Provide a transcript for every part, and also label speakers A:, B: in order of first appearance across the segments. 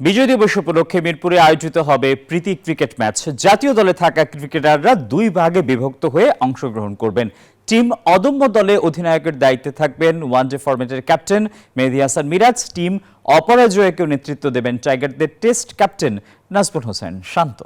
A: বিজয় দিবস উপলক্ষে মিরপুরে আয়োজিত হবে প্রীতি ক্রিকেট ম্যাচ। জাতীয় দলে থাকা ক্রিকেটাররা দুই ভাগে বিভক্ত হয়ে অংশগ্রহণ করবেন। টিম অদম্য দলে অধিনায়কের দায়িত্বে থাকবেন ওয়ানডে ফরম্যাটের ক্যাপ্টেন মেহেদী হাসান মিরাজ। টিম অপরাজয়কেও নেতৃত্ব দেবেন টাইগারদের টেস্ট ক্যাপ্টেন নাজমুল হোসেন শান্ত।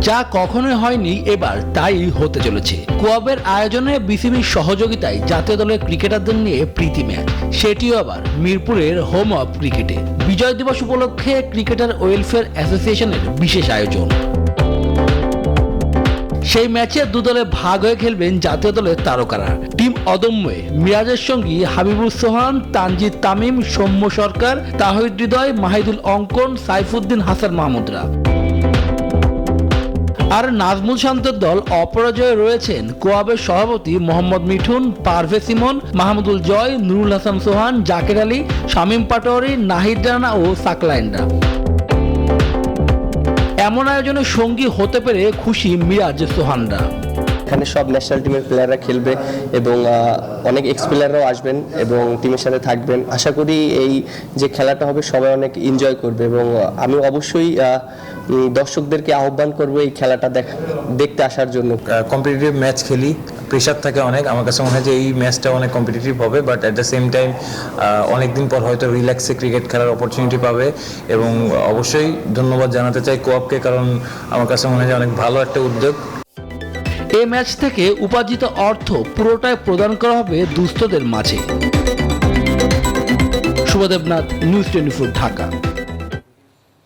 B: যা কখনোই হয়নি এবার তাই হতে চলেছে। কোয়াবের আয়োজনে বিসিবির সহযোগিতায় জাতীয় দলের ক্রিকেটারদের নিয়ে প্রীতি ম্যাচ, সেটিও আবার মিরপুরের হোম অফ ক্রিকেটে। বিজয় দিবস উপলক্ষে ক্রিকেটার ওয়েলফেয়ার অ্যাসোসিয়েশনের বিশেষ আয়োজন। সেই ম্যাচে দুদলে ভাগ হয়ে খেলবেন জাতীয় দলের তারকারা। টিম অদম্যে মিরাজের সঙ্গী হাবিবুর সোহান, তানজিদ তামিম, সৌম্য সরকার, তাহিদ হৃদয়, মাহিদুল অঙ্কন, সাইফুদ্দিন হাসান মাহমুদরা। আর নাজমুল শান্তের দল অপরাজয়ে রয়েছেন কোয়াবের সভাপতি মোহাম্মদ মিঠুন, পারভেজ ইমন, মাহমুদুল জয়, নুরুল হাসান সোহান, জাকের আলী, শামীম পাটোয়ারি, নাহিদ রানা ও সাকলাইনরা। এমন আয়োজনে সঙ্গী হতে পেরে খুশি মিরাজ সোহানরা।
C: এখানে সব ন্যাশনাল টিমের প্লেয়াররা খেলবে এবং অনেক এক্স প্লেয়াররাও আসবেন এবং টিমের সাথে থাকবেন। আশা করি এই যে খেলাটা হবে সবাই অনেক এনজয় করবে এবং আমি অবশ্যই দর্শকদেরকে আহ্বান করব এই খেলাটা দেখতে আসার জন্য।
D: কম্পিটিটিভ ম্যাচ খেলি, প্রেশার থাকে অনেক। আমার কাছে মনে হয় যে এই ম্যাচটা অনেক কম্পিটিটিভ হবে, but at the same time অনেকদিন পর হয়তো রিল্যাক্সে ক্রিকেট খেলার অপরচুনিটি পাবে। এবং অবশ্যই ধন্যবাদ জানাতে চাই কোয়াবকে, কারণ আমার কাছে মনে হয় অনেক ভালো একটা উদ্যোগ।
B: এই ম্যাচ থেকে উপার্জিত অর্থ পুরোটাই প্রদান করা হবে দুস্থদের মাঝে। শুভদেবনাথ, নিউজ 24, ঢাকা।